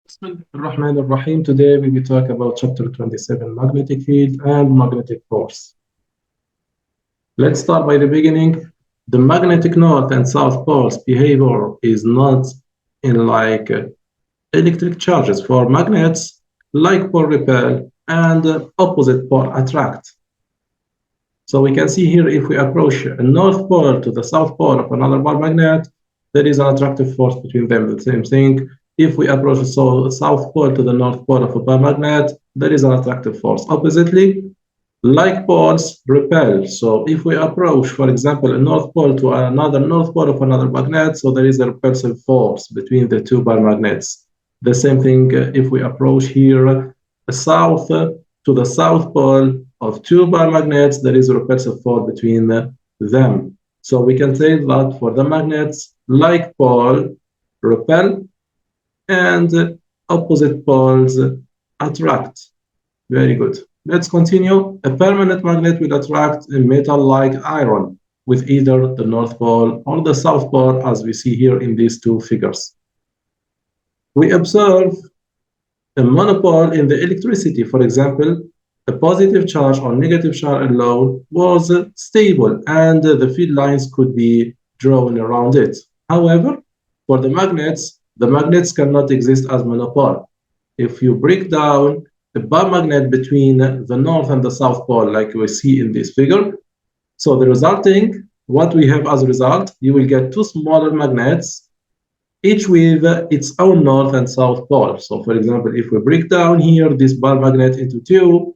Bismillahirrahmanirrahim. Today we will talk about chapter 27, magnetic field and magnetic force. Let's start by the beginning. The magnetic north and south poles behavior is not in like electric charges. For magnets, like pole repel and opposite pole attract. So we can see here if we approach a north pole to the south pole of another bar magnet, there is an attractive force between them, the same thing. If we approach the south pole to the north pole of a bar magnet, there is an attractive force. Oppositely, like poles repel. So if we approach, for example, a north pole to another north pole of another magnet, so there is a repulsive force between the two bar magnets. The same thing if we approach here south to the south pole of two bar magnets, there is a repulsive force between them. So we can say that for the magnets, like pole repel and opposite poles attract. Very good. Let's continue. A permanent magnet will attract a metal like iron with either the North Pole or the South Pole, as we see here in these two figures. We observe a monopole in the electricity. For example, a positive charge or negative charge alone was stable and the field lines could be drawn around it. However, for the magnets cannot exist as monopole. If you break down the bar magnet between the north and the south pole, like we see in this figure, so the resulting, what we have as a result, you will get two smaller magnets, each with its own north and south pole. So for example, if we break down here this bar magnet into two,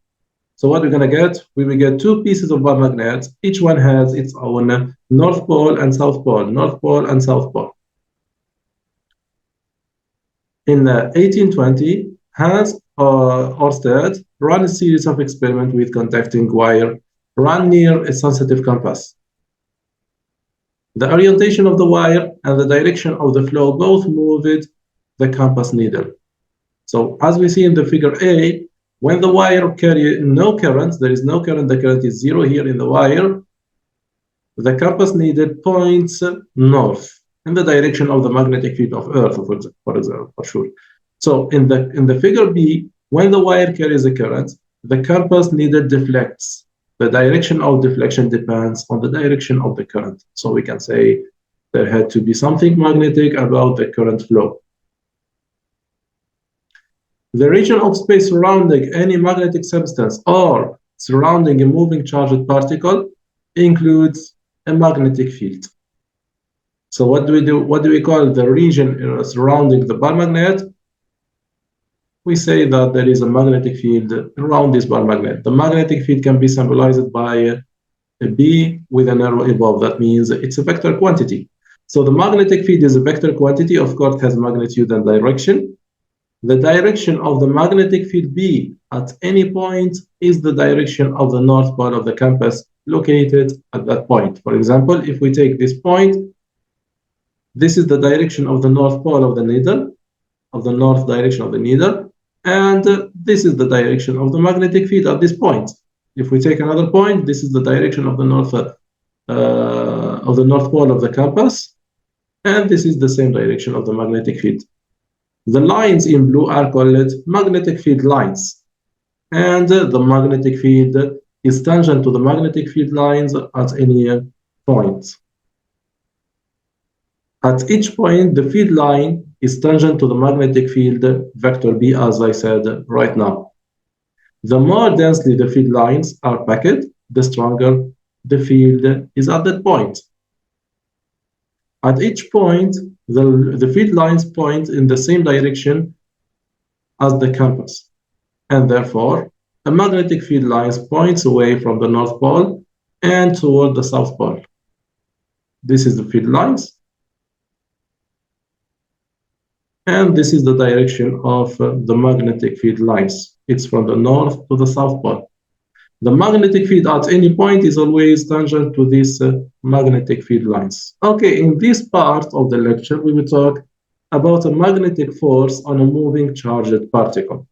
so what we're going to get, we will get two pieces of bar magnets. Each one has its own north pole and south pole, north pole and south pole. In 1820, Hans Ørsted ran a series of experiments with conducting wire run near a sensitive compass. The orientation of the wire and the direction of the flow both moved the compass needle. So as we see in the figure A, when the wire carries no current, there is no current, the current is zero here in the wire, the compass needle points north in the direction of the magnetic field of Earth, for example, for sure. So in the figure B, when the wire carries a current, the compass needle deflects. The direction of deflection depends on the direction of the current. So we can say there had to be something magnetic about the current flow. The region of space surrounding any magnetic substance or surrounding a moving charged particle includes a magnetic field. So what do we do? What do we call the region surrounding the bar magnet? We say that there is a magnetic field around this bar magnet. The magnetic field can be symbolized by a B with an arrow above. That means it's a vector quantity. So the magnetic field is a vector quantity. Of course, it has magnitude and direction. The direction of the magnetic field B at any point is the direction of the north pole of the compass located at that point. For example, if we take this point, this is the direction of the north pole of the needle, of the north direction of the needle, and this is the direction of the magnetic field at this point. If we take another point, this is the direction of the north pole of the compass, and this is the same direction of the magnetic field. The lines in blue are called magnetic field lines, and the magnetic field is tangent to the magnetic field lines at any point. At each point, the field line is tangent to the magnetic field vector B, as I said right now. The more densely the field lines are packed, the stronger the field is at that point. At each point, the field lines point in the same direction as the compass, and therefore, a magnetic field line points away from the North Pole and toward the South Pole. This is the field lines, and this is the direction of the magnetic field lines. It's from the North to the South Pole. The magnetic field at any point is always tangent to these magnetic field lines. Okay, in this part of the lecture, we will talk about a magnetic force on a moving charged particle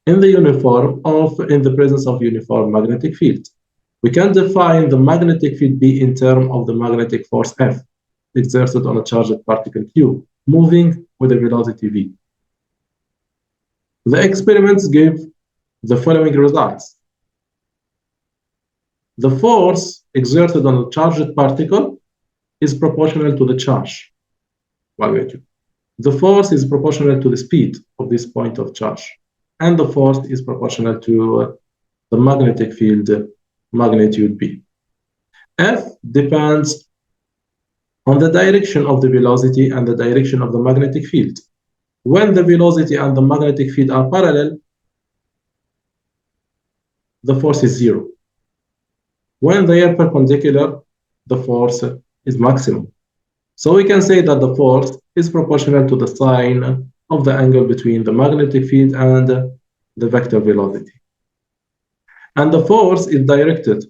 in the presence of uniform magnetic field. We can define the magnetic field B in terms of the magnetic force F exerted on a charged particle Q, moving with a velocity V. The experiments give the following results. The force exerted on a charged particle is proportional to the charge, magnitude. The force is proportional to the speed of this point of charge, and the force is proportional to the magnetic field magnitude B. F depends on the direction of the velocity and the direction of the magnetic field. When the velocity and the magnetic field are parallel, the force is zero. When they are perpendicular, the force is maximum. So we can say that the force is proportional to the sine of the angle between the magnetic field and the vector velocity. And the force is directed,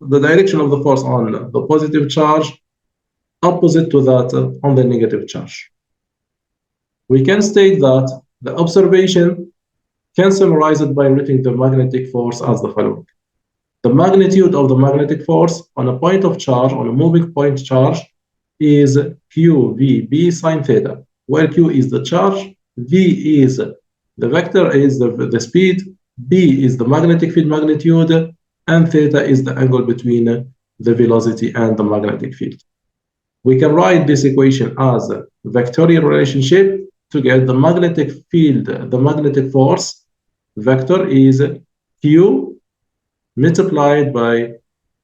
the direction of the force on the positive charge, opposite to that on the negative charge. We can state that the observation can summarize it by writing the magnetic force as the following. The magnitude of the magnetic force on a point of charge, on a moving point charge, is QVB sine theta, where Q is the charge, V is the vector, is the speed, B is the magnetic field magnitude, and theta is the angle between the velocity and the magnetic field. We can write this equation as a vectorial relationship to get the magnetic field, the magnetic force vector is Q multiplied by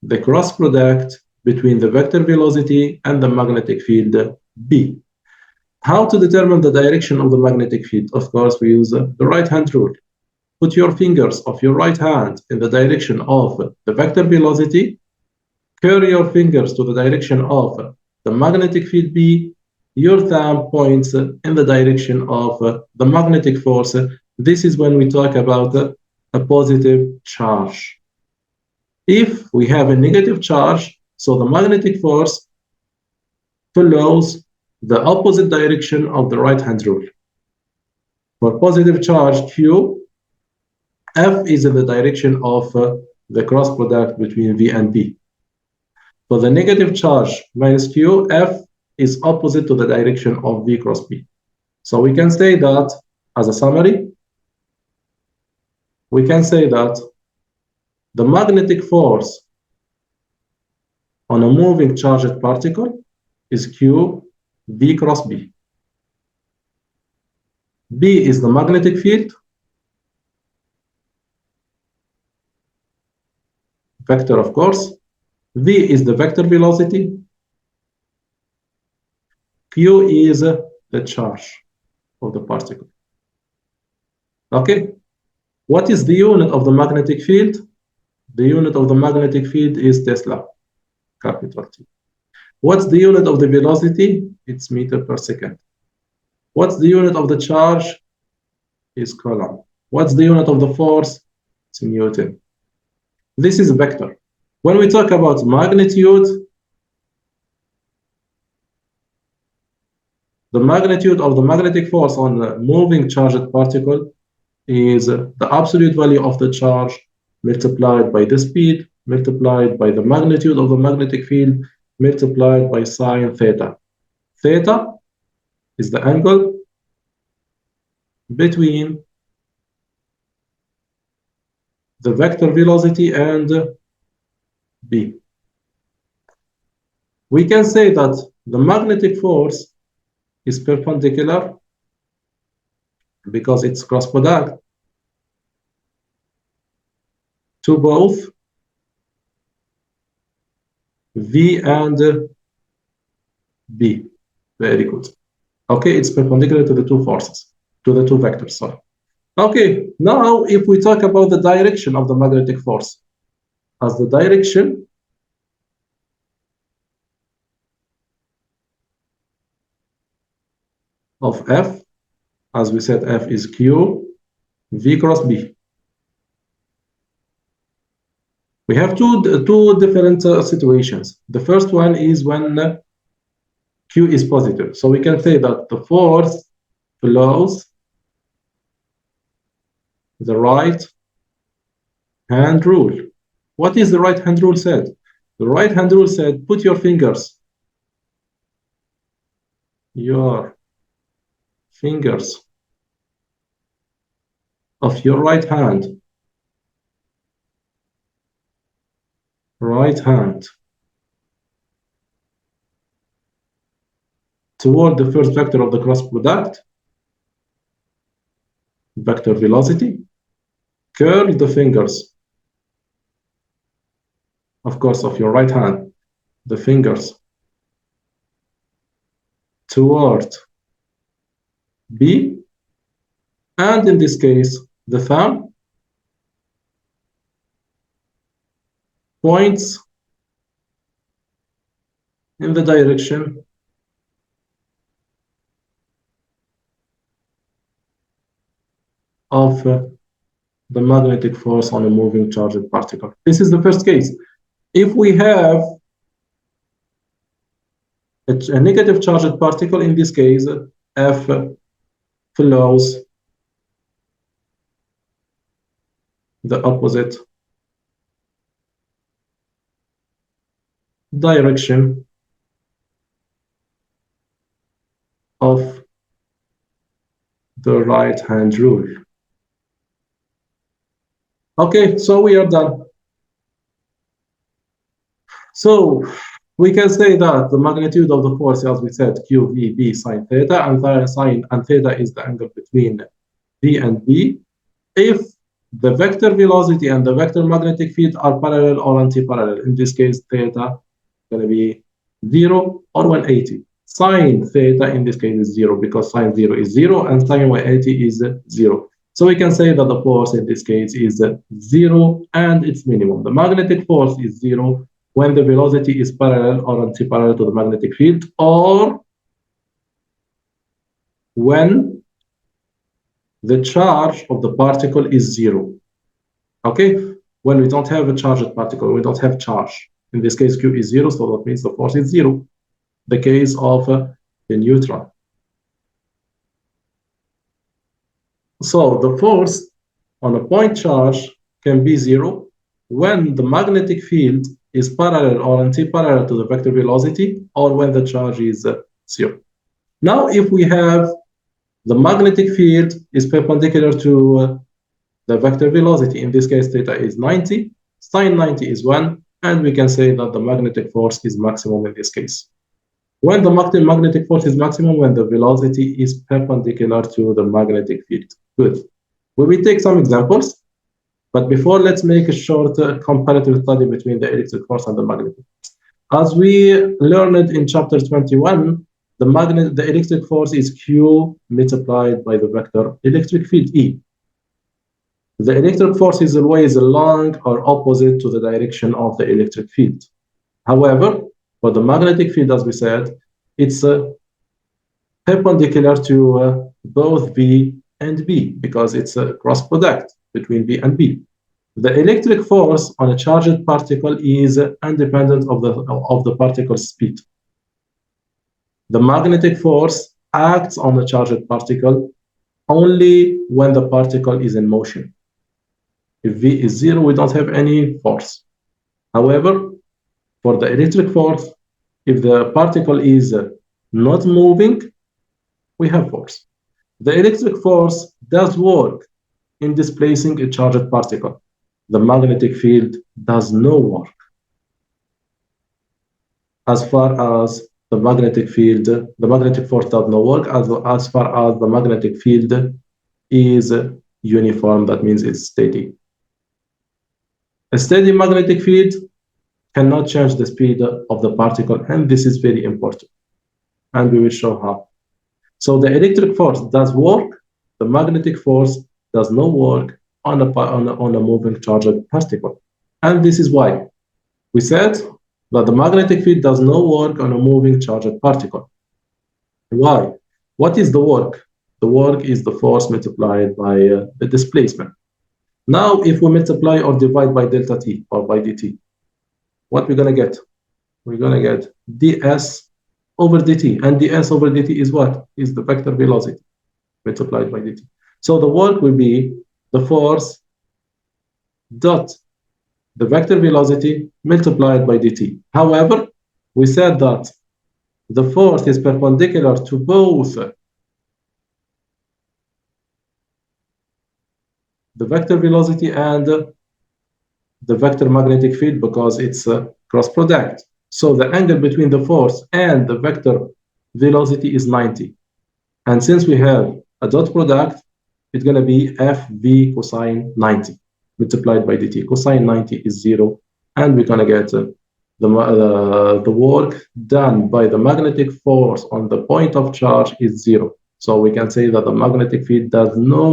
the cross product between the vector velocity and the magnetic field B. How to determine the direction of the magnetic field? Of course, we use the right-hand rule. Put your fingers of your right hand in the direction of the vector velocity, curl your fingers to the direction of the magnetic field B, your thumb points in the direction of the magnetic force. This is when we talk about a positive charge. If we have a negative charge, so the magnetic force follows the opposite direction of the right-hand rule. For positive charge Q, F is in the direction of the cross product between V and B. For the negative charge minus Q, F is opposite to the direction of V cross B. So we can say that, as a summary, we can say that the magnetic force on a moving charged particle is Q V cross B. B is the magnetic field, vector of course, V is the vector velocity, Q is the charge of the particle. Okay, what is the unit of the magnetic field? The unit of the magnetic field is Tesla, capital T. What's the unit of the velocity? It's meter per second. What's the unit of the charge? Is Coulomb. What's the unit of the force? It's Newton. This is a vector. When we talk about magnitude, the magnitude of the magnetic force on a moving charged particle is the absolute value of the charge multiplied by the speed, multiplied by the magnitude of the magnetic field, multiplied by sine theta. Theta is the angle between the vector velocity and B. We can say that the magnetic force is perpendicular because it's cross product to both V and B. Very good. Okay, it's perpendicular to the two forces, to the two vectors, sorry. Okay, now if we talk about the direction of the magnetic force, as the direction of F, as we said, F is Q, V cross B. We have two different situations. The first one is when Q is positive. So we can say that the force follows the right-hand rule. What is the right-hand rule said? The right-hand rule said, put your fingers of your right hand toward the first vector of the cross product, vector velocity, curl the fingers, of course, of your right hand, the fingers toward B, and in this case, the thumb points in the direction of the magnetic force on a moving charged particle. This is the first case. If we have a negative charged particle, in this case, F follows the opposite direction of the right hand rule. Okay, so we are done. So we can say that the magnitude of the force, as we said, QVB sine theta, and sine and theta is the angle between V and B. If the vector velocity and the vector magnetic field are parallel or anti-parallel, in this case, theta is going to be 0 or 180. Sine theta in this case is 0 because sine 0 is 0 and sine 180 is 0. So we can say that the force in this case is 0 and its minimum. The magnetic force is 0 when the velocity is parallel or anti-parallel to the magnetic field, or when the charge of the particle is 0. Okay, when we don't have a charged particle, we don't have charge. In this case, Q is 0, so that means the force is 0. The case of the neutron. So the force on a point charge can be 0 when the magnetic field is parallel or anti-parallel to the vector velocity, or when the charge is 0. Now, if we have the magnetic field is perpendicular to the vector velocity, in this case, theta is 90, sine 90 is 1, and we can say that the magnetic force is maximum in this case. When the magnetic force is maximum, when the velocity is perpendicular to the magnetic field. Good. We will take some examples, but before, let's make a short comparative study between the electric force and the magnetic force. As we learned in chapter 21, the electric force is Q multiplied by the vector electric field E. The electric force is always along or opposite to the direction of the electric field. However, for the magnetic field, as we said, it's perpendicular to both V and B because it's a cross product between V and B. The electric force on a charged particle is independent of the particle's speed. The magnetic force acts on a charged particle only when the particle is in motion. If V is 0, we don't have any force. However, for the electric force, if the particle is not moving, we have force. The electric force does work in displacing a charged particle. The magnetic field does no work as far as the magnetic field, the magnetic force does no work as far as the magnetic field is uniform, that means it's steady. A steady magnetic field cannot change the speed of the particle, and this is very important. And we will show how. So the electric force does work, the magnetic force does not work on a moving charged particle. And this is why we said that the magnetic field does not work on a moving charged particle. Why? What is the work? The work is the force multiplied by the displacement. Now, if we multiply or divide by delta t or by dt, what we're going to get? We're going to get ds over dt. And ds over dt is what? Is the vector velocity multiplied by dt. So the work will be the force dot the vector velocity multiplied by dt. However, we said that the force is perpendicular to both the vector velocity and the vector magnetic field. So the force is perpendicular to both the vector velocity and the vector magnetic field. So the work will be the force dot the vector velocity multiplied by dt. However, we said that the force is perpendicular to both the vector velocity and the vector magnetic field. So the work will be the force dot the vector velocity multiplied by dt. However, we said that the force the vector velocity and the vector magnetic field because it's a cross product. So the angle between the force and the vector velocity is 90. And since we have a dot product, it's going to be FV cosine 90 multiplied by dt. Cosine 90 is 0. And we're going to get the work done by the magnetic force on the point of charge is 0. So we can say that the magnetic field does no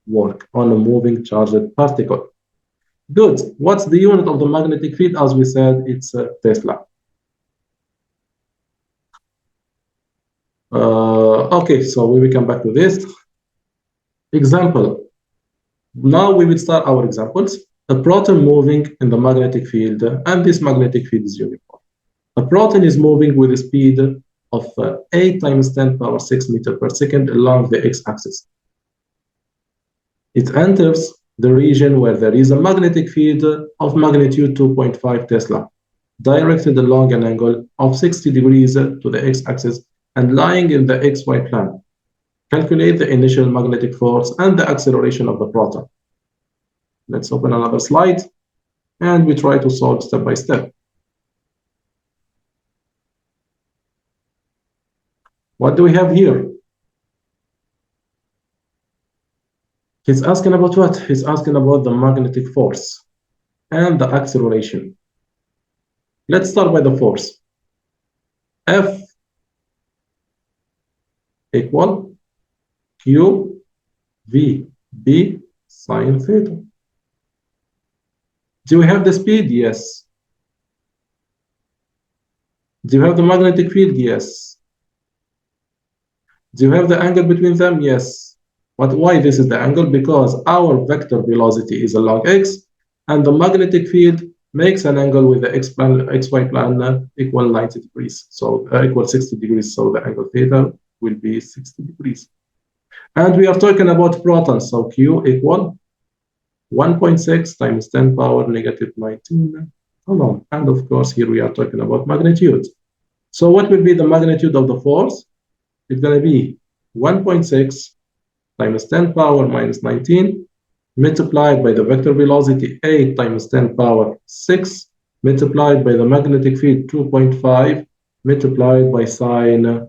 work on a moving charged particle. Good. What's the unit of the magnetic field? As we said, it's Tesla. Okay, so we will come back to this. Example. Now we will start our examples. A proton moving in the magnetic field, and this magnetic field is uniform. A proton is moving with a speed of 8 times 10 power 6 meters per second along the x-axis. It enters the region where there is a magnetic field of magnitude 2.5 Tesla, directed along an angle of 60 degrees to the x-axis and lying in the xy plane. Calculate the initial magnetic force and the acceleration of the proton. Let's open another slide, and we try to solve step by step. What do we have here? He's asking about what? He's asking about the magnetic force and the acceleration. Let's start by the force. F equal Q V B sine theta. Do we have the speed? Yes. Do you have the magnetic field? Yes. Do you have the angle between them? Yes. But why this is the angle? Because our vector velocity is along x, and the magnetic field makes an angle with the xy plane equal 90 degrees, so equal 60 degrees. So the angle theta will be 60 degrees. And we are talking about protons, so Q equal 1.6 times 10 power negative 19 Coulomb. And of course, here we are talking about magnitude. So what will be the magnitude of the force? It's going to be 1.6 times 10 power minus 19 multiplied by the vector velocity 8 times 10 power 6 multiplied by the magnetic field 2.5 multiplied by sine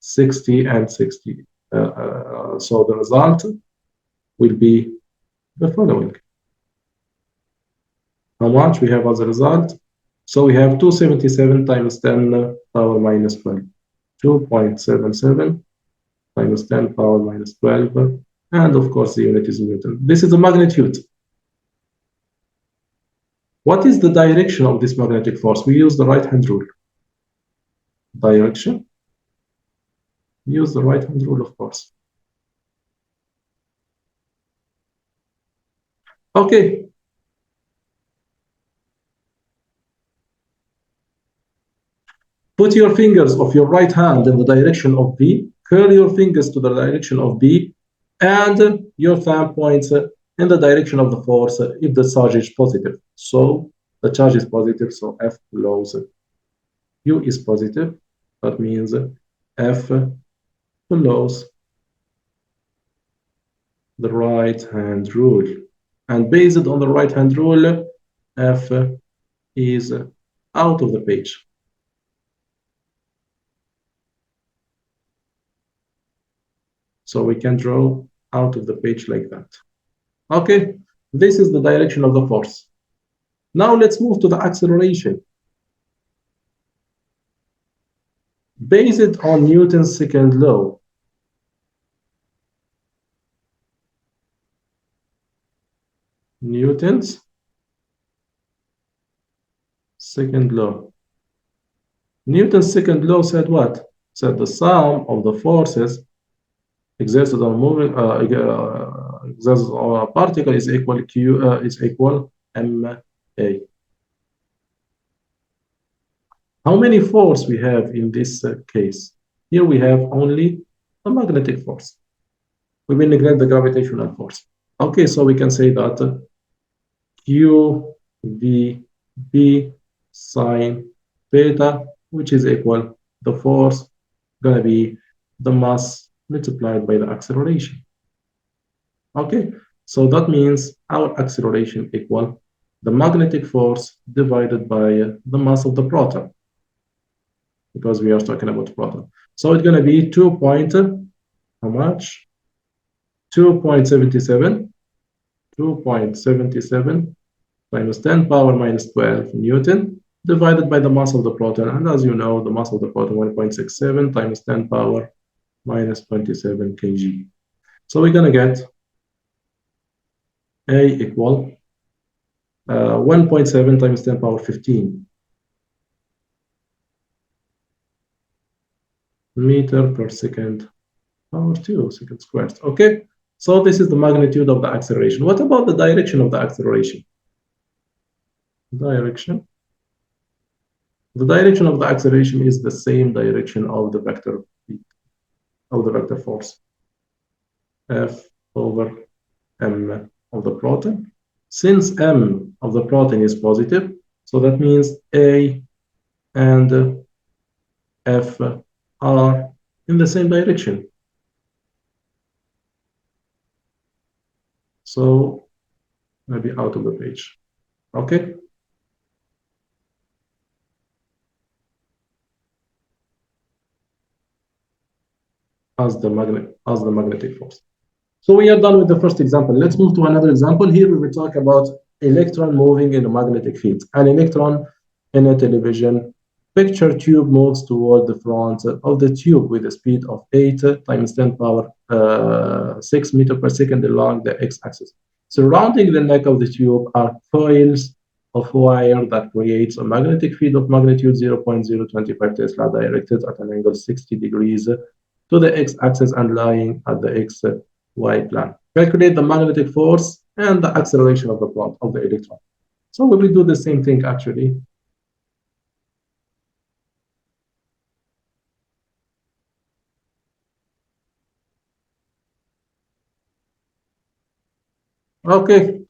60 and 60. So the result will be the following. How much we have as a result? So we have 277 times 10 power minus 12. 2.77 times 10 power minus 12. And of course, the unit is Newton. This is the magnitude. What is the direction of this magnetic force? We use the right-hand rule. Direction. Use the right-hand rule, of course. Okay. Put your fingers of your right hand in the direction of B, curl your fingers to the direction of B, and your thumb points in the direction of the force if the charge is positive. So the charge is positive, so F follows. U is positive, that means F follows the right-hand rule. And based on the right-hand rule, F is out of the page. So we can draw out of the page like that. Okay, this is the direction of the force. Now let's move to the acceleration. Based on Newton's second law, Newton's second law. Newton's second law said what? Said the sum of the forces exerted on moving exerted on a particle is equal Q is equal ma. How many force we have in this case? Here we have only a magnetic force. We will neglect the gravitational force. Okay, so we can say that Q V B sine theta, which is equal the force gonna be the mass multiplied by the acceleration. Okay, So that means our acceleration equal the magnetic force divided by the mass of the proton, because we are talking about proton. So it's going to be 2 point, how much? 2.77 times 10 power minus 12 Newton divided by the mass of the proton. And as you know, the mass of the proton 1.67 times 10 power minus 27 kg. So we're going to get A equal 1.7 times 10 power 15 meter per second power 2 second squared. Okay, so this is the magnitude of the acceleration. What about the direction of the acceleration? Direction. The direction of the acceleration is the same direction of the vector force, F over m of the proton. Since m of the proton is positive, so that means A and F are in the same direction. So maybe out of the page. Okay. As the magnetic force. So we are done with the first example. Let's move to another example. Here we will talk about electron moving in a magnetic field. An electron in a television picture tube moves toward the front of the tube with a speed of 8 times 10 power 6 meter per second along the x-axis. Surrounding the neck of the tube are coils of wire that creates a magnetic field of magnitude 0.025 Tesla directed at an angle 60 degrees to the x-axis and lying at the xy plane. Calculate the magnetic force and the acceleration of the electron. So we will do the same thing actually. Okay.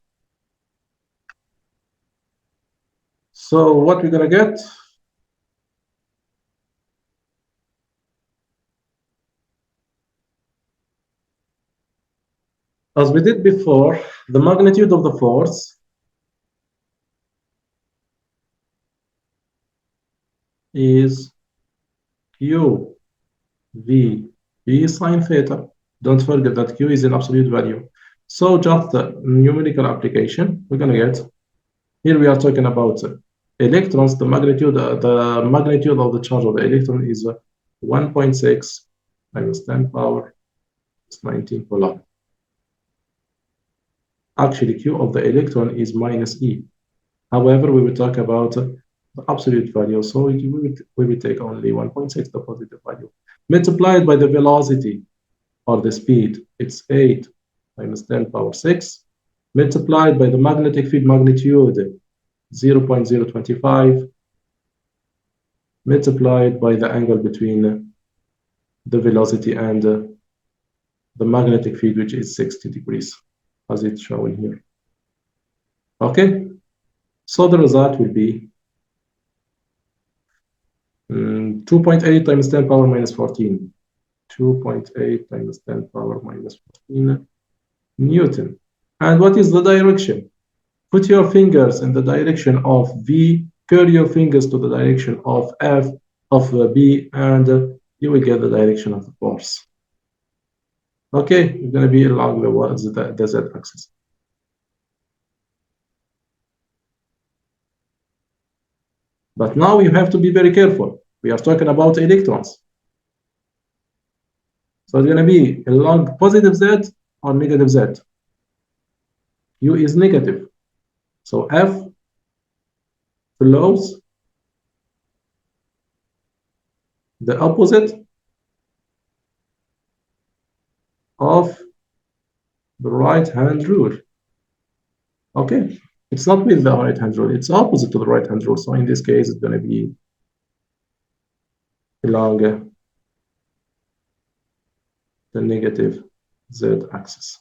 So what we're gonna get? As we did before, the magnitude of the force is Q V B sine theta. Don't forget that Q is an absolute value. So just a numerical application, we're gonna get, here we are talking about electrons, the magnitude of the charge of the electron is 1.6 times 10 power 19 coulomb. Actually, Q of the electron is minus E. However, we will talk about the absolute value. So we will take only 1.6, the positive value, multiplied by the velocity or the speed. It's 8 times 10 power 6, multiplied by the magnetic field magnitude 0.025, multiplied by the angle between the velocity and the magnetic field, which is 60 degrees, as it's shown here. Okay, so the result will be 2.8 times 10 power minus 14. 2.8 times 10 power minus 14 Newton. And what is the direction? Put your fingers in the direction of V, curl your fingers to the direction of F, of B, and you will get the direction of the force. Okay, it's going to be along the z-axis. But now you have to be very careful. We are talking about electrons. So it's going to be along positive z or negative z. U is negative. So F follows the opposite of the right-hand rule. Okay, it's not with the right-hand rule, it's opposite to the right-hand rule. So in this case, it's going to be along the negative z-axis.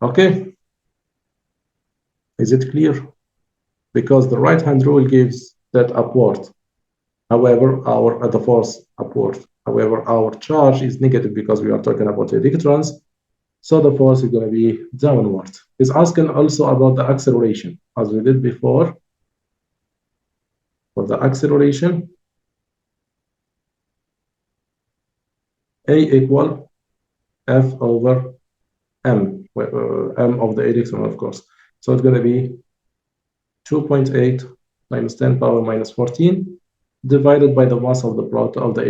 Okay, is it clear? Because the right-hand rule gives that upward. However, the force upward. However, our charge is negative because we are talking about electrons. So the force is going to be downward. It's asking also about the acceleration, as we did before. For the acceleration, A equal F over M, M of the electron, of course. So it's going to be 2.8 times 10 power minus 14 divided by the mass of the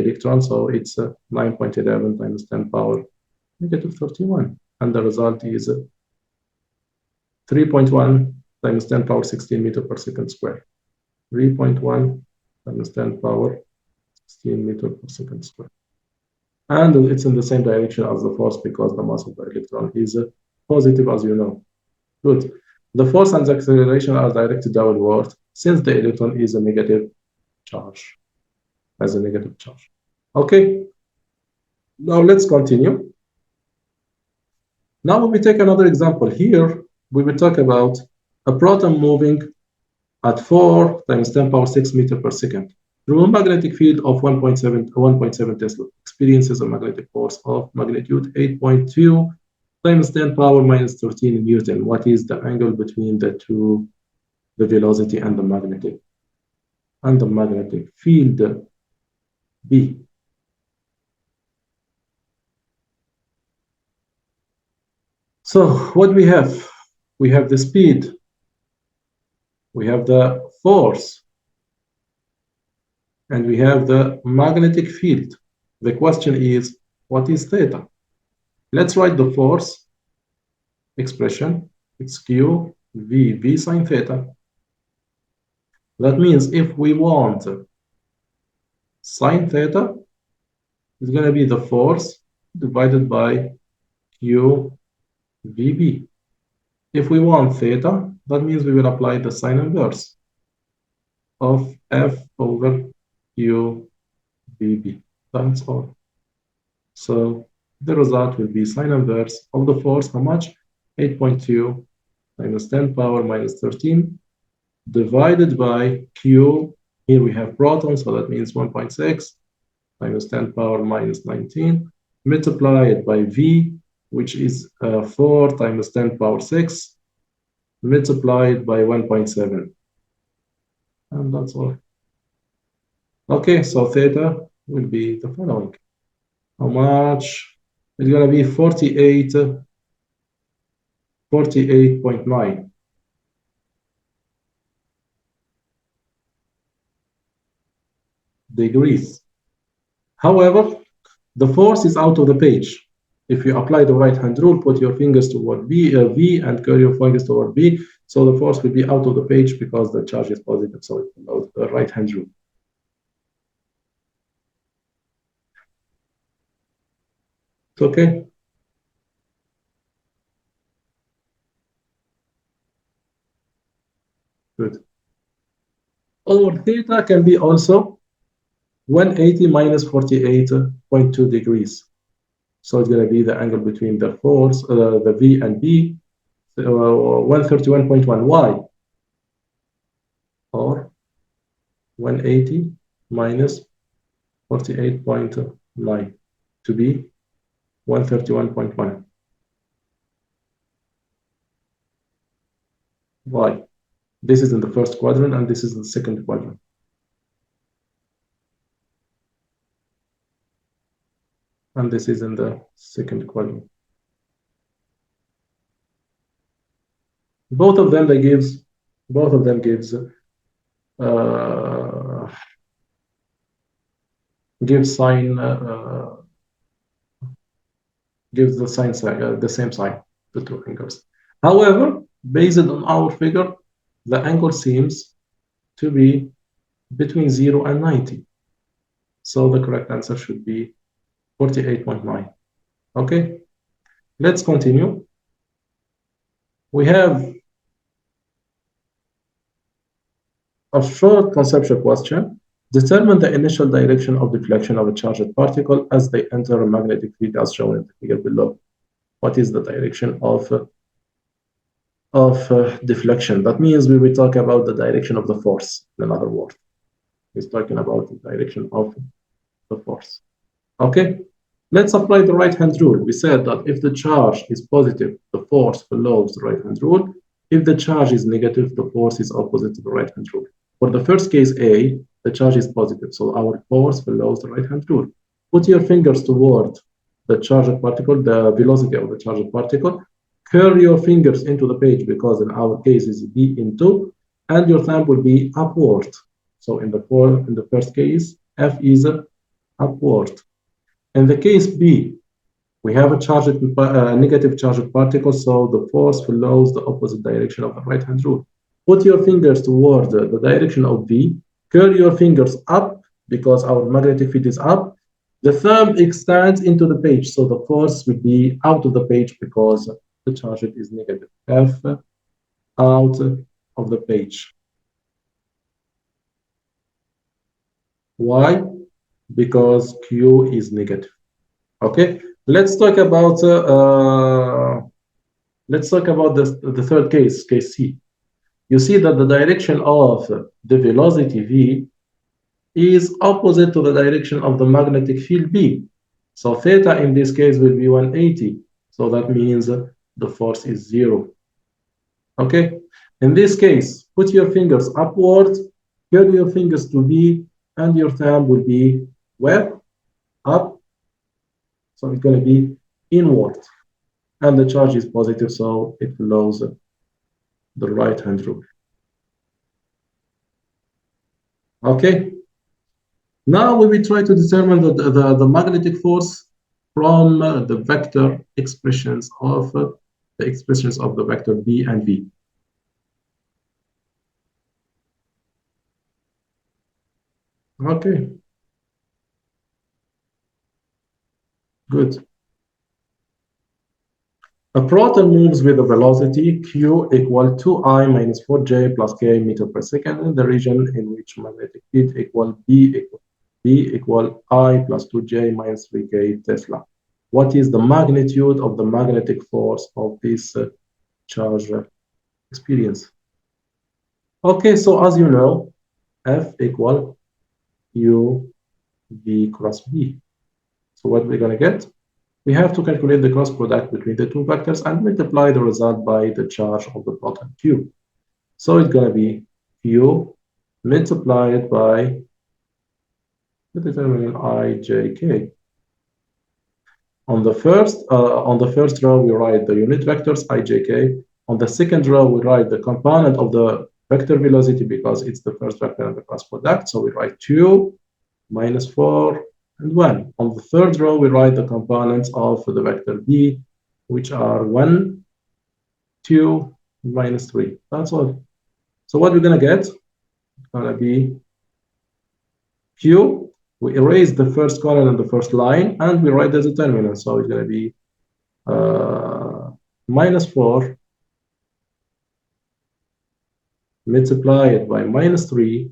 electron. So it's 9.11 times 10 power negative 31. And the result is 3.1 times 10 power 16 meter per second square. 3.1 times 10 power 16 meter per second square. And it's in the same direction as the force because the mass of the electron is positive, as you know. Good. The force and the acceleration are directed downward since the electron is a negative charge, as a negative charge. Okay. Now let's continue. Now we take another example. Here, we will talk about a proton moving at 4 times 10 power 6 meter per second through a magnetic field of 1.7 Tesla, experiences a magnetic force of magnitude 8.2 times 10 power minus 13 Newton. What is the angle between the two, the velocity and the magnetic field B? So what we have? We have the speed, we have the force, and we have the magnetic field. The question is, what is theta? Let's write the force expression. It's Q V sine theta. That means if we want sine theta, it's going to be the force divided by Q VB. If we want theta, that means we will apply the sine inverse of F over Q VB. That's all. So the result will be sine inverse of the force, how much? 8.2 minus 10 power minus 13 divided by Q. Here we have protons, so that means 1.6 minus 10 power minus 19 multiplied by V, which is 4 times 10 power 6 multiplied by 1.7. And that's all. Okay, so theta will be the following. How much? It's going to be 48.9 degrees. However, the force is out of the page. If you apply the right-hand rule, put your fingers toward V and curl your fingers toward V, so the force will be out of the page because the charge is positive, so it's the right-hand rule. It's okay? Good. Or theta can be also 180 minus 48.2 degrees. So it's going to be the angle between the force, the V and B, 131.1. Why? Or 180 minus 48.9 to be 131.1. Why? This is in the first quadrant and this is in the second quadrant. And this is in the second quadrant. Both of them gives gives the sine the same sign, the two angles. However, based on our figure, the angle seems to be between 0 and 90. So the correct answer should be 48.9. Okay, let's continue. We have a short conceptual question. Determine the initial direction of deflection of a charged particle as they enter a magnetic field as shown in the figure below. What is the direction of deflection? That means we will talk about the direction of the force, in other words. He's talking about the direction of the force. Okay, Let's apply the right-hand rule. We said that if the charge is positive, the force follows the right-hand rule. If the charge is negative, the force is opposite to the right-hand rule. For the first case A, the charge is positive, so our force follows the right-hand rule. Put your fingers toward the charged particle, the velocity of the charged particle. Curl your fingers into the page because in our case is B into, and your thumb will be upward. So in the first case, F is upward. In the case B, we have a negative charged particle, so the force follows the opposite direction of the right-hand rule. Put your fingers toward the direction of V, curl your fingers up because our magnetic field is up. The thumb extends into the page, so the force will be out of the page because the charge is negative. F out of the page. Why? Because Q is negative. Okay, let's talk about the third case, case C. You see that the direction of the velocity V is opposite to the direction of the magnetic field B. So theta in this case will be 180. So that means the force is 0. Okay, in this case, put your fingers upwards, curl your fingers to V, and your thumb will be where? Up. So it's going to be inward. And the charge is positive, so it follows the right-hand rule. Okay. Now we will try to determine the magnetic force from the vector expressions of the vector B and V. Okay. Good. A proton moves with a velocity q equal 2I minus 4j plus k meter per second in the region in which magnetic field equal B equal I plus 2j minus 3k Tesla. What is the magnitude of the magnetic force of this charge experience? Okay, so as you know, F equal U V cross B. So what we're going to get? We have to calculate the cross product between the two vectors and multiply the result by the charge of the proton Q. So it's going to be Q multiplied by the determinant IJK. On the first row, we write the unit vectors IJK. On the second row, we write the component of the vector velocity because it's the first vector and the cross product. So we write 2 minus 4 and 1. On the third row, we write the components of the vector B, which are 1, 2, minus 3. That's all. So what we're going to get is going to be Q. We erase the first column and the first line, and we write the determinant. So it's going to be minus 4 multiplied by minus 3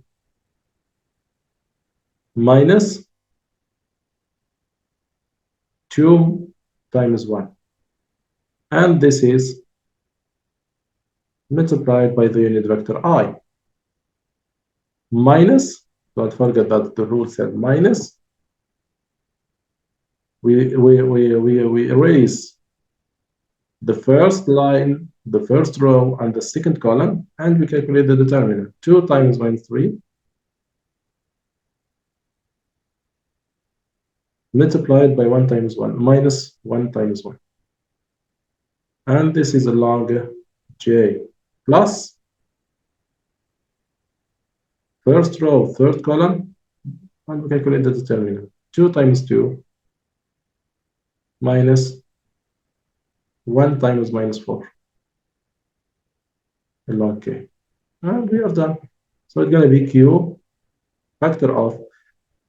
minus 2 times 1. And this is multiplied by the unit vector I. Minus, don't forget that the rule said minus. We erase the first line, the first row, and the second column, and we calculate the determinant. 2 times minus 3 multiplied by 1 times 1, minus 1 times 1. And this is along J plus first row, third column, and we calculate the determinant. 2 times 2 minus 1 times minus 4 along K. And we are done. So it's going to be Q factor of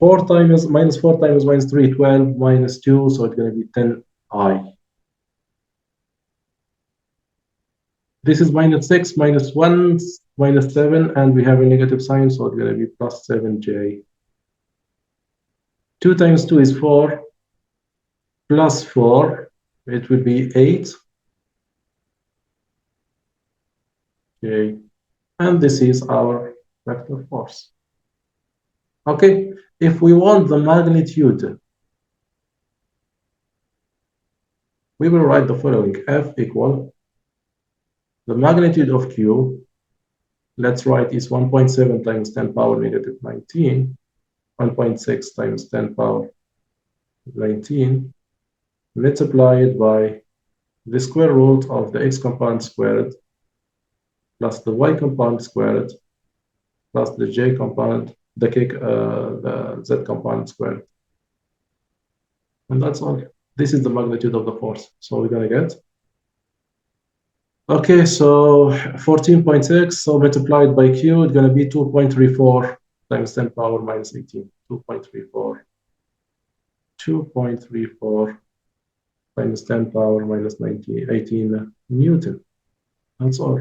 4 times minus 4 times minus 3, 12 minus 2, so it's going to be 10I. This is minus 6, minus 1, minus 7, and we have a negative sign, so it's going to be plus 7J. 2 times 2 is 4, plus 4, it will be 8. Okay, and this is our vector force. Okay, if we want the magnitude we will write the following: F equal the magnitude of Q, let's write is 1.7 times 10 power negative 19, 1.6 times 10 power 19, multiplied by the square root of the x compound squared plus the y compound squared plus the j compound, the z compound squared. And that's all. This is the magnitude of the force. So we're going to get, okay, so 14.6, so multiplied by Q, it's going to be 2.34 times 10 power minus 18. 2.34 times 10 power minus 18 Newton. That's all.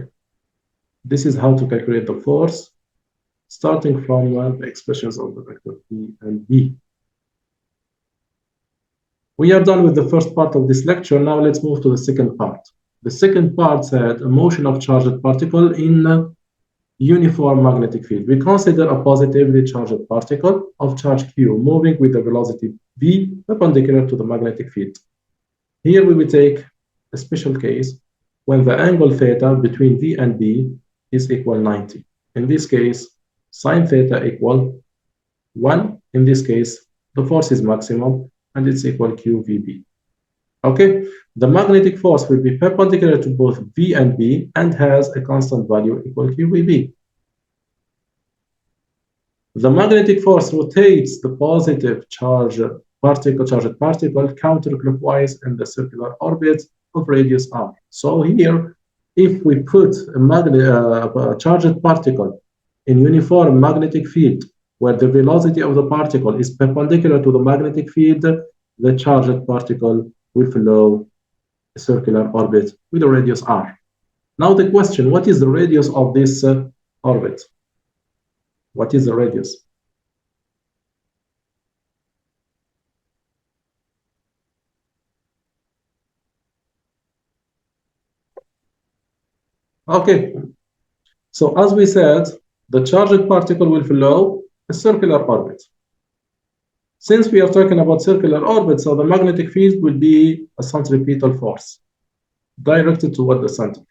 This is how to calculate the force, starting from the expressions of the vector P and B. We are done with the first part of this lecture. Now let's move to the second part. The second part said a motion of charged particle in a uniform magnetic field. We consider a positively charged particle of charge Q moving with the velocity V perpendicular to the magnetic field. Here we will take a special case when the angle theta between V and B is equal 90. In this case, sine theta equal 1. In this case, the force is maximum and it's equal QVB. Okay, the magnetic force will be perpendicular to both V and B and has a constant value equal QVB. The magnetic force rotates the positive charged particle counterclockwise in the circular orbit of radius r. So here, if we put a charged particle in uniform magnetic field where the velocity of the particle is perpendicular to the magnetic field, the charged particle will follow a circular orbit with a radius r. Now the question, what is the radius of this orbit? What is the radius? Okay, so as we said, the charged particle will follow a circular orbit. Since we are talking about circular orbit, so the magnetic field will be a centripetal force directed toward the center.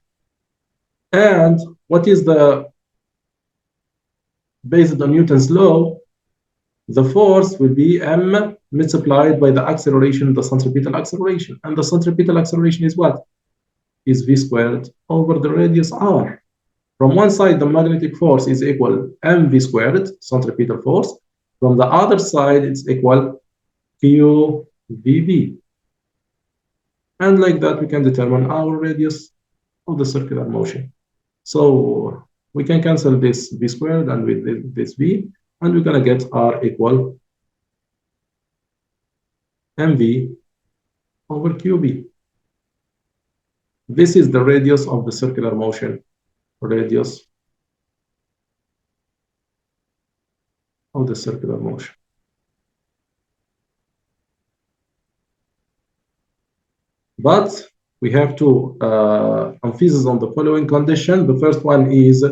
And what is based on Newton's law, the force will be m multiplied by the acceleration, the centripetal acceleration. And the centripetal acceleration is what? Is v squared over the radius r. From one side, the magnetic force is equal mv squared, centripetal force. From the other side, it's equal QVB. And like that, we can determine our radius of the circular motion. So we can cancel this v squared and with this v, and we're going to get r equal mv over qb. This is the radius of the circular motion, radius of the circular motion. But we have to emphasize on the following condition. The first one is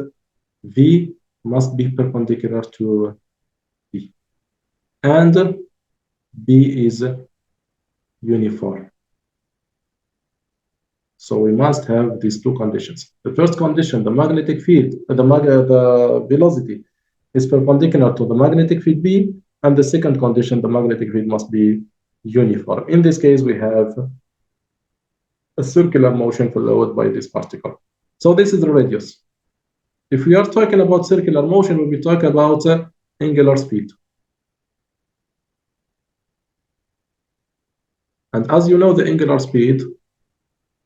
V must be perpendicular to B, and B is uniform. So we must have these two conditions. The first condition, the magnetic field, the velocity is perpendicular to the magnetic field B, and the second condition, the magnetic field must be uniform. In this case, we have a circular motion followed by this particle. So this is the radius. If we are talking about circular motion, we will talk about angular speed. And as you know, the angular speed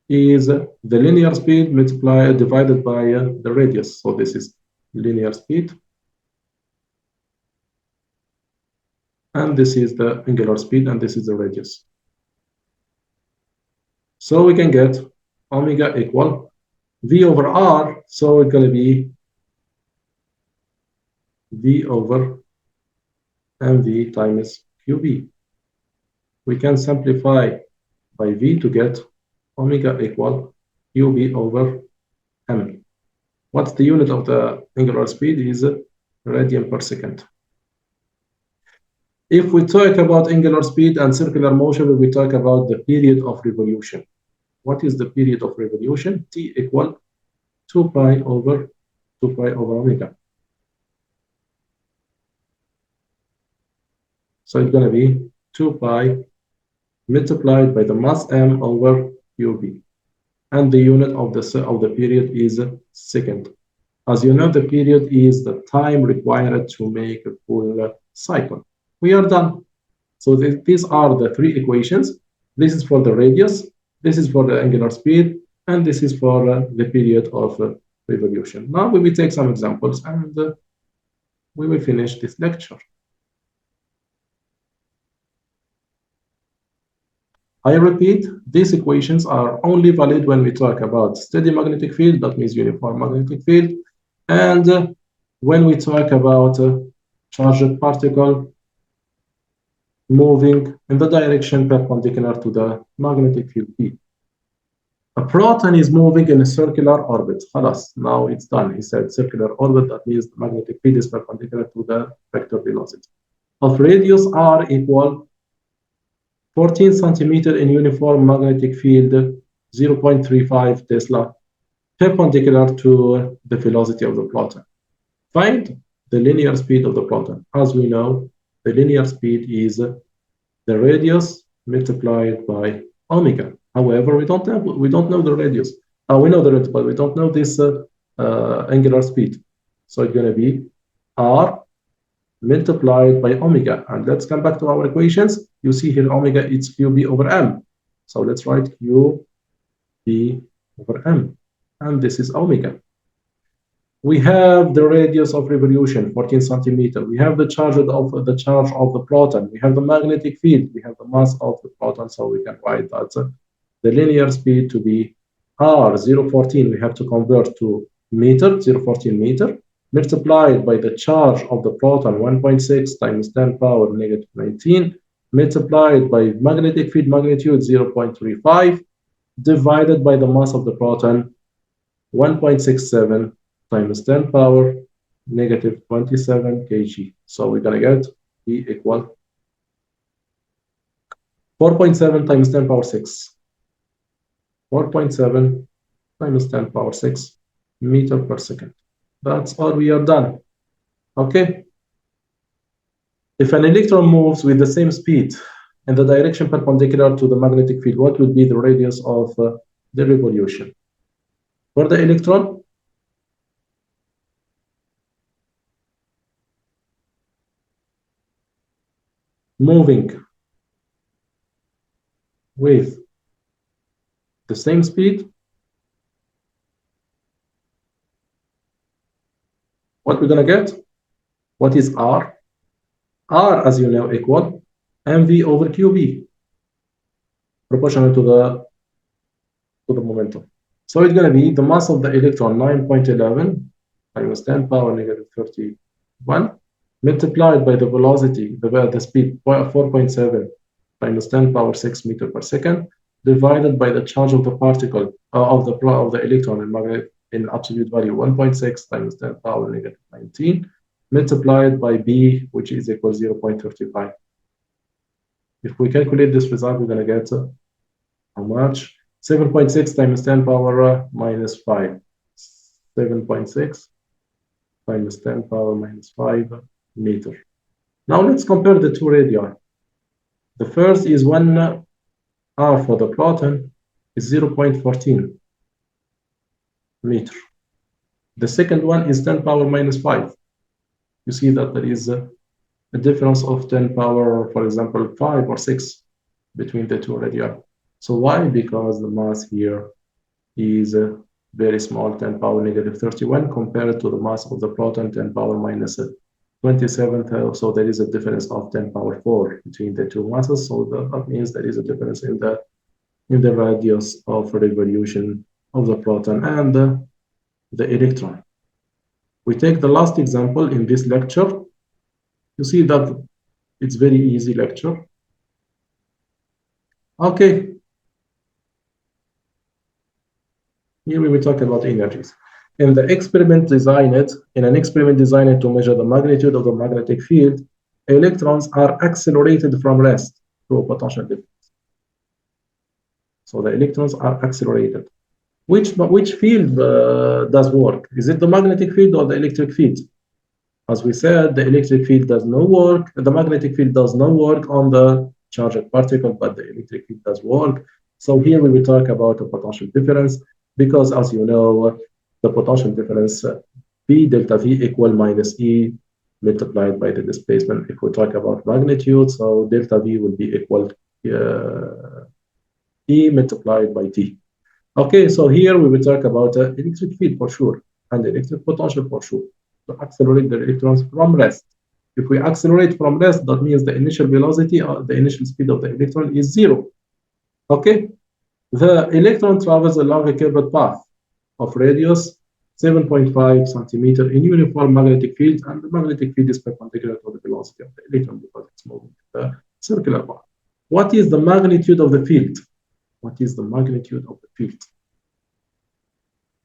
is the linear speed divided by the radius. So this is linear speed. And this is the angular speed, and this is the radius. So we can get omega equal V over R. So it's going to be V over mv times qb. We can simplify by V to get omega equal qb over m. What's the unit of the angular speed? Is radian per second. If we talk about angular speed and circular motion, we talk about the period of revolution. what is the period of revolution? T equal 2 pi over omega. So it's going to be 2 pi multiplied by the mass m over qb. And the unit of the period is second. As you know, the period is the time required to make a full cycle. We are done. So these are the three equations. This is for the radius, this is for the angular speed, and this is for the period of revolution. Now we will take some examples and we will finish this lecture. I repeat, these equations are only valid when we talk about steady magnetic field, that means uniform magnetic field, and when we talk about charged particle moving in the direction perpendicular to the magnetic field P. A proton is moving in a circular orbit. Halas, now it's done. He said circular orbit, that means the magnetic field is perpendicular to the vector velocity. Of radius r equal 14 centimeter in uniform magnetic field, 0.35 Tesla, perpendicular to the velocity of the proton. Find the linear speed of the proton. As we know, the linear speed is the radius multiplied by omega. However, we don't know the radius. We know the radius, but we don't know this angular speed. So it's going to be r multiplied by omega. And let's come back to our equations. You see here omega, it's qb over m. So let's write qb over m. And this is omega. We have the radius of revolution, 14 centimeter. We have the charge of the proton. We have the magnetic field. We have the mass of the proton. So we can write that the linear speed to be r 0.14. We have to convert to meter, 0.14 meter, multiplied by the charge of the proton, 1.6 times 10 power negative 19, multiplied by magnetic field magnitude, 0.35, divided by the mass of the proton, 1.67 times 10 power negative 27 kg. So we're going to get E equal 4.7 times 10 power 6. 4.7 times 10 power 6 meter per second. That's all, we are done. Okay. If an electron moves with the same speed in the direction perpendicular to the magnetic field, what would be the radius of the revolution? For the electron, moving with the same speed, what we're going to get? What is R? R, as you know, equal mv over qb, proportional to the momentum. So it's going to be the mass of the electron, 9.11 times 10 power negative 31, multiplied by the velocity, the speed, 4.7 times 10 power 6 meter per second, divided by the charge of the particle of the electron in absolute value, 1.6 times 10 power negative 19, multiplied by b, which is equal 0.35. If we calculate this result, we're going to get how much? 7.6 times 10 power minus 5. 7.6 times 10 power minus 5 meter. Now let's compare the two radii. The first is 1 R for the proton is 0.14 meter. The second one is 10 power minus 5. You see that there is a difference of 10 power, for example, 5 or 6 between the two radii. So why? Because the mass here is very small, 10 power negative 31, compared to the mass of the proton, 10 power minus 27. So there is a difference of 10 power 4 between the two masses. So that means there is a difference in the radius of revolution of the proton and the electron. We take the last example in this lecture. You see that it's very easy lecture. Okay. Here we will talk about energies. In an experiment designed to measure the magnitude of the magnetic field, electrons are accelerated from rest through a potential difference. So the electrons are accelerated. Which field does work? Is it the magnetic field or the electric field? As we said, the electric field does not work. The magnetic field does not work on the charged particle, but the electric field does work. So here we will talk about the potential difference, because as you know, the potential difference P delta V equal minus E multiplied by the displacement. If we talk about magnitude, so delta V will be equal E multiplied by T. Okay, so here we will talk about electric field for sure and electric potential for sure to accelerate the electrons from rest. If we accelerate from rest, that means the initial velocity or the initial speed of the electron is zero. Okay, the electron travels along a curved path of radius 7.5 centimeter in uniform magnetic field, and the magnetic field is perpendicular to the velocity of the electron because it's moving the circular path. What is the magnitude of the field? What is the magnitude of the field?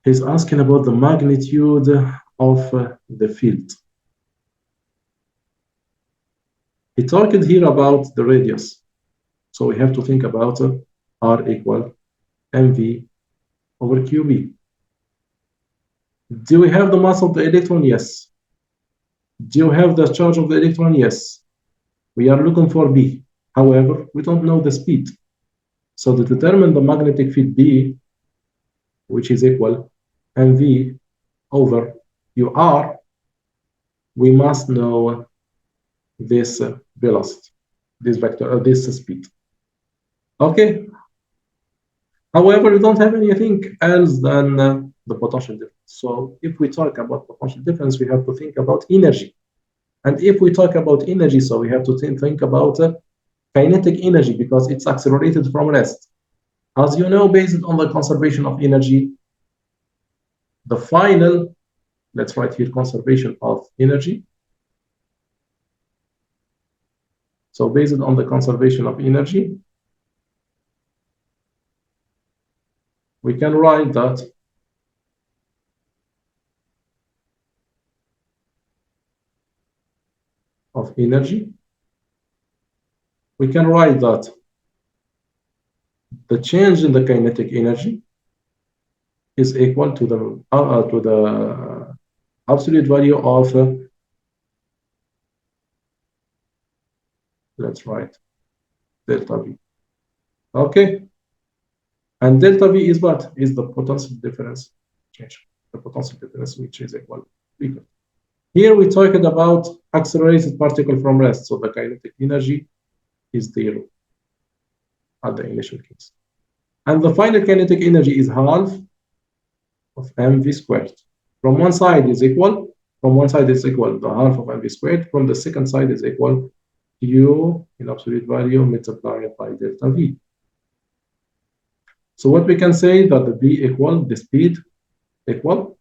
He's asking about the magnitude of the field. He talked here about the radius. So we have to think about R equal mv over qb. Do we have the mass of the electron? Yes. Do you have the charge of the electron? Yes. We are looking for B. However, we don't know the speed. So to determine the magnetic field B, which is equal mv over ur, we must know this velocity, this vector, this speed. Okay. However, we don't have anything else than the potential difference. So if we talk about potential difference, we have to think about energy. And if we talk about energy, so we have to think about kinetic energy because it's accelerated from rest. As you know, based on the conservation of energy, the final, let's write here conservation of energy. So based on the conservation of energy, we can write that of energy. We can write that the change in the kinetic energy is equal to the absolute value of let's write delta V. Okay. And delta V is what? Is the potential difference change. The potential difference which is equal. Here we talked about accelerated particle from rest. So the kinetic energy is zero at the initial case. And the final kinetic energy is half of mv squared. From one side is equal. From one side is equal the half of mv squared. From the second side is equal Q in absolute value multiplied by delta V. So what we can say that the V equal the speed equal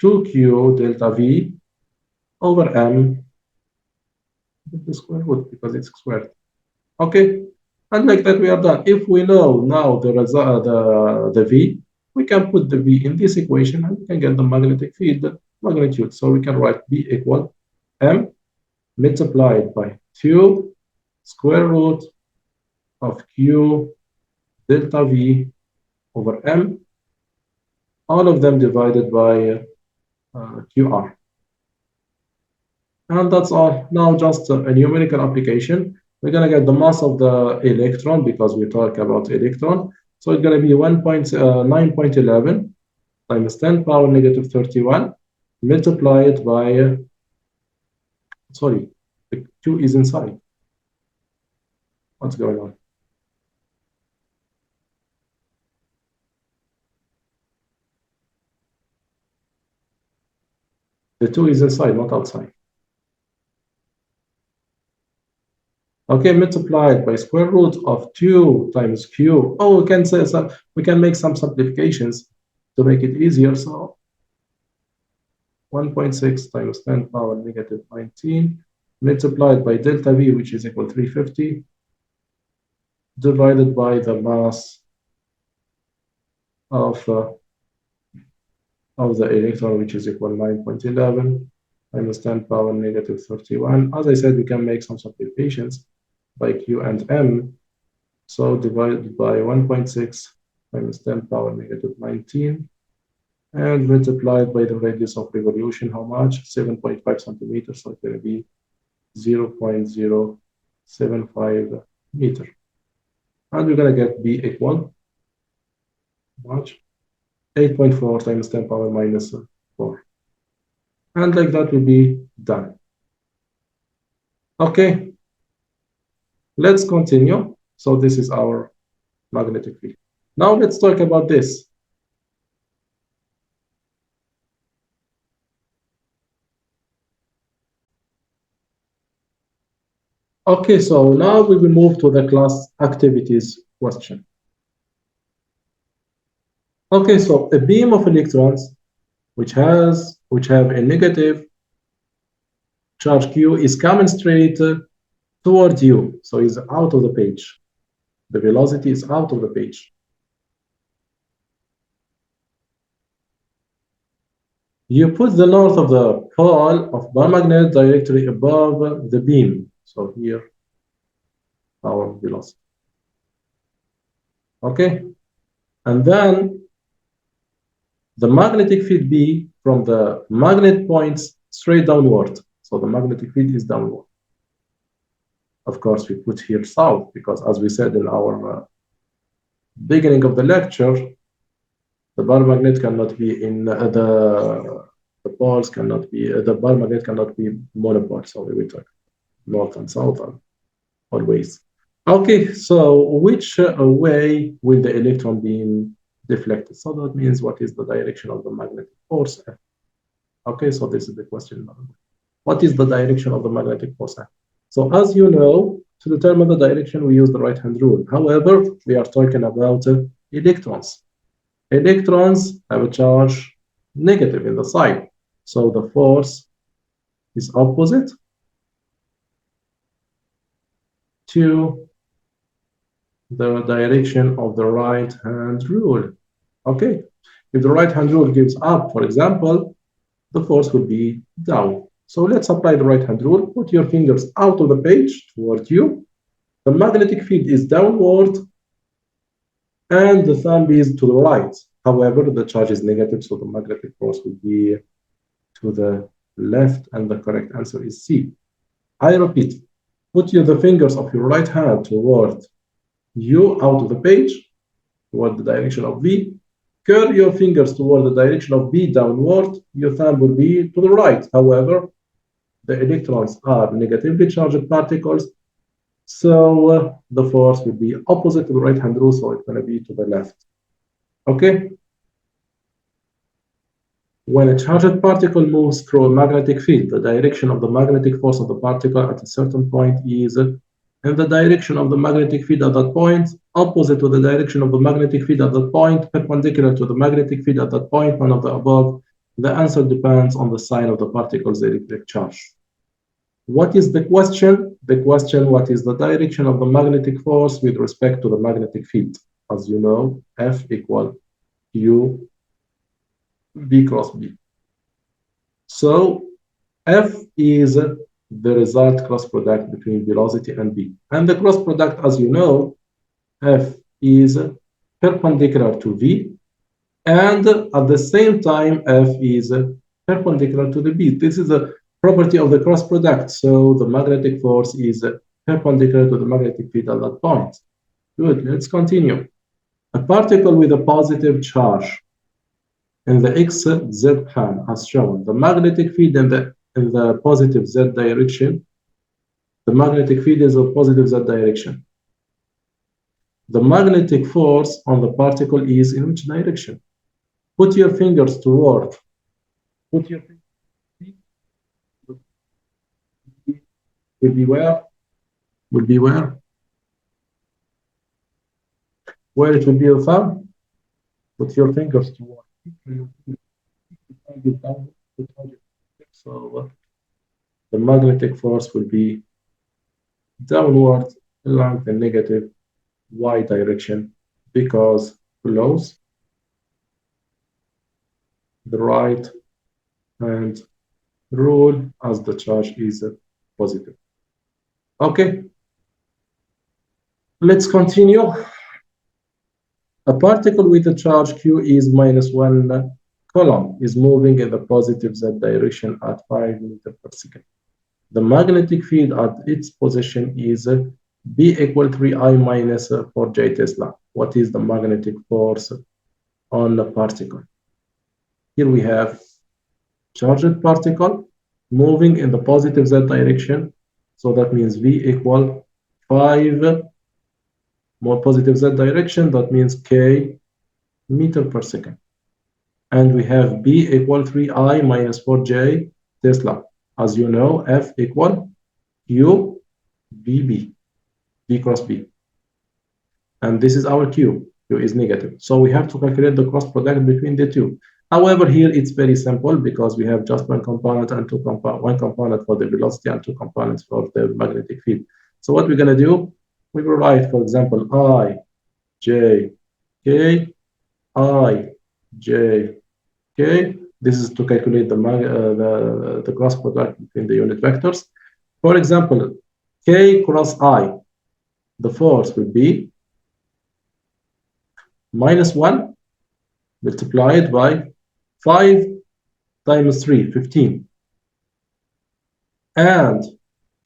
2Q delta V over M the square root because it's squared. Okay, and like that we are done. If we know now the result, the V, we can put the V in this equation and we can get the magnetic field magnitude. So we can write V equal M multiplied by 2 square root of Q delta V over M, all of them divided by QR. And that's all. Now just a numerical application. We're going to get the mass of the electron because we talk about electron. So it's going to be 9.11 times 10 power negative 31 multiplied by, sorry, the 2 is inside. What's going on? The 2 is inside, not outside. Okay, multiplied by square root of 2 times Q. Oh, we can say so. We can make some simplifications to make it easier. So 1.6 times 10 power negative 19 multiplied by delta V, which is equal to 350, divided by the mass of the electron, which is equal to 9.11 times 10 power negative 31. As I said, we can make some simplifications. by Q and M. So divided by 1.6 times 10 power negative 19 and multiplied by the radius of revolution, how much? 7.5 centimeters, so it's going to be 0.075 meter. And we're going to get B equal much 8.4 times 10 power minus 4. And like that will be done. Okay, let's continue. So this is our magnetic field. Now let's talk about this. Okay, so now we will move to the class activities question. Okay, so a beam of electrons which have a negative charge Q is coming straight toward you, so it's out of the page. The velocity is out of the page. You put the north of the pole of bar magnet directly above the beam. So here, our velocity. Okay, and then the magnetic field B from the magnet points straight downward. So the magnetic field is downward. Of course, we put here south because, as we said in our beginning of the lecture, the bar magnet cannot be in the poles cannot be the bar magnet cannot be monopole. So we will talk north and south always. Okay, so which way will the electron beam deflected? So that means what is the direction of the magnetic force F? Okay, so this is the question. What is the direction of the magnetic force F? So as you know, to determine the direction, we use the right-hand rule. However, we are talking about electrons. Electrons have a charge negative in the side. So the force is opposite to the direction of the right-hand rule. Okay, if the right-hand rule gives up, for example, the force will be down. So let's apply the right-hand rule. Put your fingers out of the page toward you. The magnetic field is downward and the thumb is to the right. However, the charge is negative, so the magnetic force will be to the left, and the correct answer is C. I repeat, put the fingers of your right hand toward you out of the page, toward the direction of V. Curl your fingers toward the direction of B downward. Your thumb will be to the right. However, the electrons are negatively charged particles, so the force will be opposite to the right-hand rule, so it's going to be to the left. Okay? When a charged particle moves through a magnetic field, the direction of the magnetic force of the particle at a certain point is in the direction of the magnetic field at that point, opposite to the direction of the magnetic field at that point, perpendicular to the magnetic field at that point, none of the above. The answer depends on the sign of the particle's electric charge. What is the question? The question, what is the direction of the magnetic force with respect to the magnetic field? As you know, F equal Q B cross B. So F is the result cross product between velocity and B. And the cross product, as you know, F is perpendicular to V, and at the same time, F is perpendicular to the B. This is a property of the cross product. So the magnetic force is perpendicular to the magnetic field at that point. Good, let's continue. A particle with a positive charge in the XZ plane as shown. The magnetic field in the positive Z direction. The magnetic field is a positive Z direction. The magnetic force on the particle is in which direction? Put your fingers toward. Put your fingers. Will be where? Will be where? Where it will be your thumb? Put your fingers toward. So the magnetic force will be downward along the negative Y direction because close the right hand rule as the charge is positive. Okay, Let's continue. A particle with a charge q is -1 coulomb is moving in the positive z direction at 5 meters per second. The magnetic field at its position is B equal 3I minus 4J Tesla. What is the magnetic force on the particle? Here we have charged particle moving in the positive z direction. So that means V equal 5 more positive z direction. That means K meter per second. And we have B equal 3I minus 4J Tesla. As you know, F equal Q VB, B cross B. And this is our Q. Q is negative. So we have to calculate the cross product between the two. However, here it's very simple because we have just one component and one component for the velocity and two components for the magnetic field. So what we're going to do, we will write, for example, I, J, K, I, J, K. This is to calculate the cross product between the unit vectors. For example, K cross I, the force will be -1 multiplied by 5 times 3, 15. And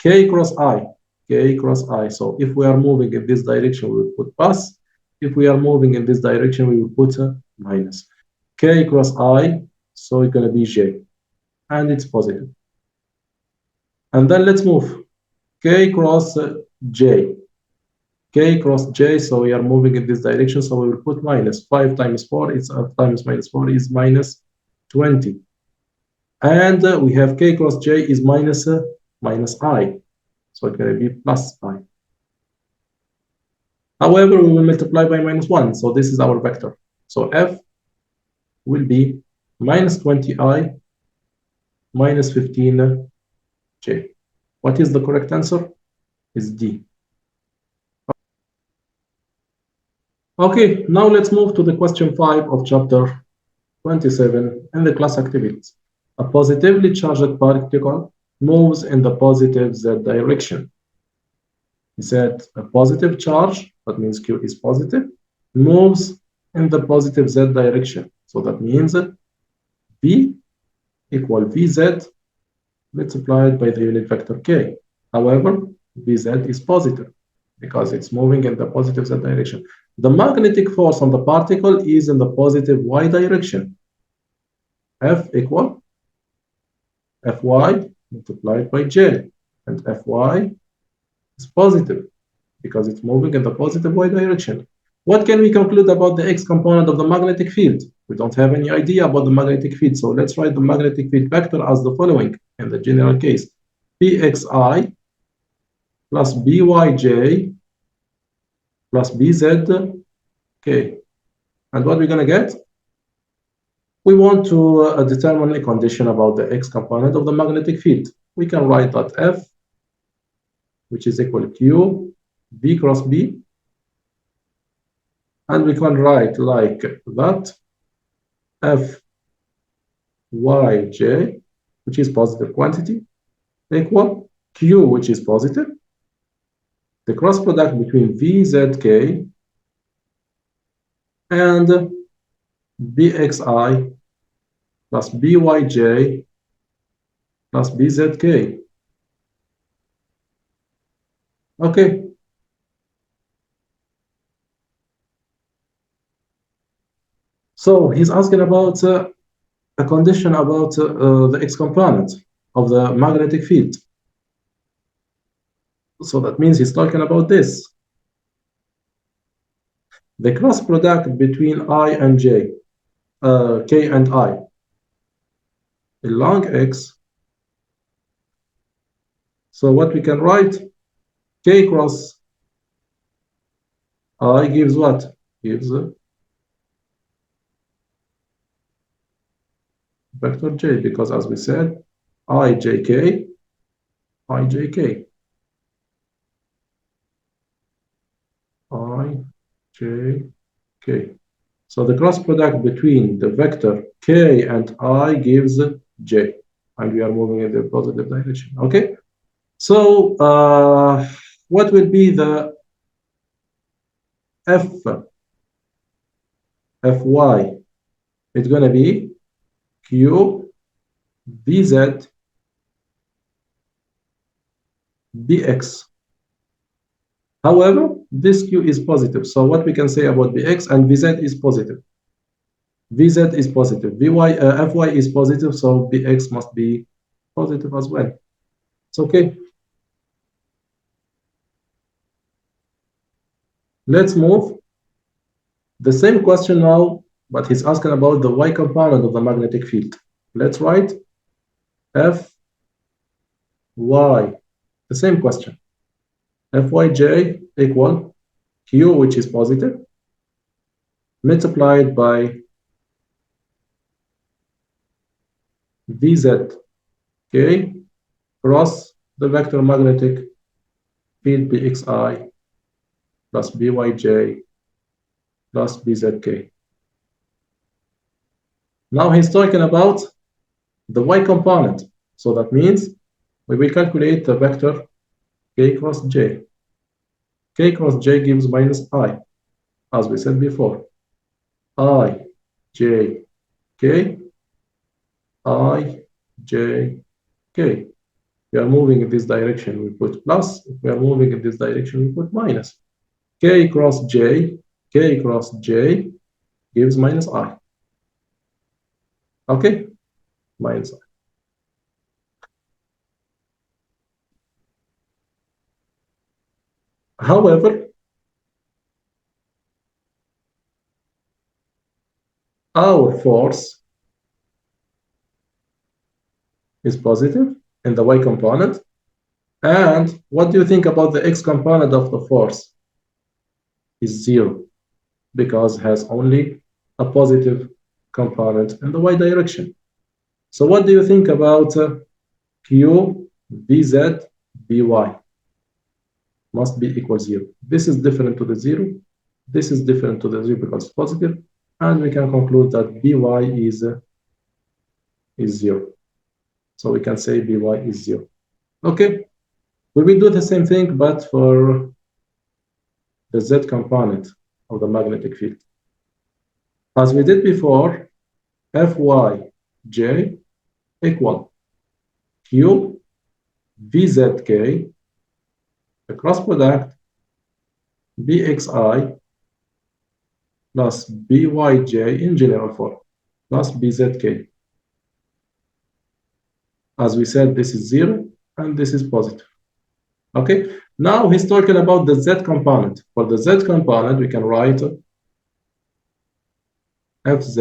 K cross I. So if we are moving in this direction, we will put plus. If we are moving in this direction, we will put minus. K cross I, so it's going to be J. And it's positive. And then let's move. K cross J. K cross J, so we are moving in this direction, so we will put minus 5 times 4, it's times -4 is -20. And we have K cross J is minus I, so it's going to be plus I. However, we will multiply by -1, so this is our vector. So F will be -20I minus 15J. What is the correct answer? Is D. Okay, now let's move to the question 5 of chapter 27 in the class activities. A positively charged particle moves in the positive z direction. He said a positive charge, that means Q is positive, moves in the positive z direction. So that means V equal Vz multiplied by the unit vector K. However, Vz is positive because it's moving in the positive z direction. The magnetic force on the particle is in the positive y direction. F equal Fy multiplied by J. And Fy is positive because it's moving in the positive y direction. What can we conclude about the x component of the magnetic field? We don't have any idea about the magnetic field. So let's write the magnetic field vector as the following in the general case. Pxi plus Byj plus Bzk. And what we're going to get? We want to determine a condition about the x component of the magnetic field. We can write that F, which is equal to Q, B cross B. And we can write like that F, Y, J, which is positive quantity, equal Q, which is positive. The cross product between VZK and Bxi plus Byj plus Bzk. Okay. So he's asking about a condition about the x component of the magnetic field. So that means he's talking about this. The cross product between I and J, K and I, along X. So what we can write, K cross I gives what? Gives vector J, because as we said, Ijk, Ijk. Ijk. So the cross product between the vector K and I gives J, and we are moving in the positive direction. Okay. So what will be the Fy, it's going to be Q Vz Bx. However, this Q is positive. So what we can say about Bx and Vz is positive. Vz is positive. Fy is positive, so Bx must be positive as well. It's okay. Let's move. The same question now, but he's asking about the y component of the magnetic field. Let's write F y, the same question. Fyj equal Q, which is positive, multiplied by Vz k cross the vector magnetic field Bxi plus Byj plus Bzk. Now he's talking about the y component. So that means we will calculate the vector k cross j. K cross j gives minus I, as we said before. I, j, k, I, j, k. We are moving in this direction, we put plus. If we are moving in this direction, we put minus. K cross j gives minus I. Okay, minus I. However, our force is positive in the y component. And what do you think about the x component of the force? Is 0, because it has only a positive component in the y direction. So what do you think about Q, Vz, By? Must be equal 0. This is different to the 0. This is different to the 0 because it's positive. And we can conclude that By is 0. So we can say By is 0. Okay. We will do the same thing, but for the Z component of the magnetic field. As we did before, Fyj equal Q Vzk, the cross product Bxi plus Byj in general form plus Bzk. As we said, this is 0 and this is positive. Okay, now he's talking about the Z component. For the Z component, we can write Fz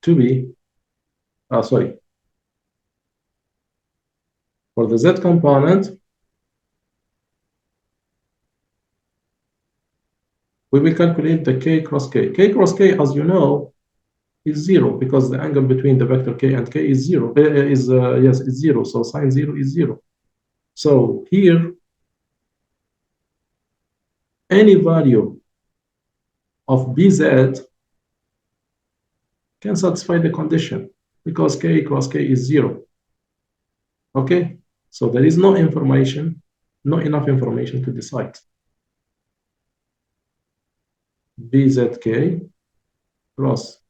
to be, for the Z component, we will calculate the k cross k. K cross k, as you know, is 0 because the angle between the vector k and k is 0. Is 0. So sine 0 is 0. So here, any value of Bz can satisfy the condition because k cross k is 0. Okay, so there is no information, not enough information to decide. Bzk cross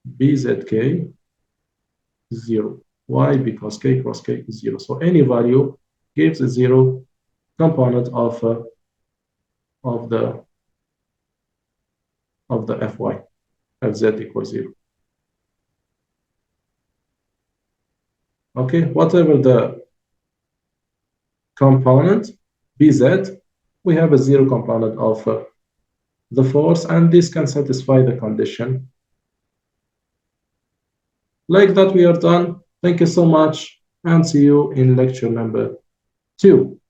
Bzk 0. Why? Because k cross k is 0. So any value gives a 0 component of the Fy, Fz equals 0. Okay, whatever the component Bz, we have a 0 component of the force, and this can satisfy the condition. Like that, we are done. Thank you so much, and see you in lecture number 2.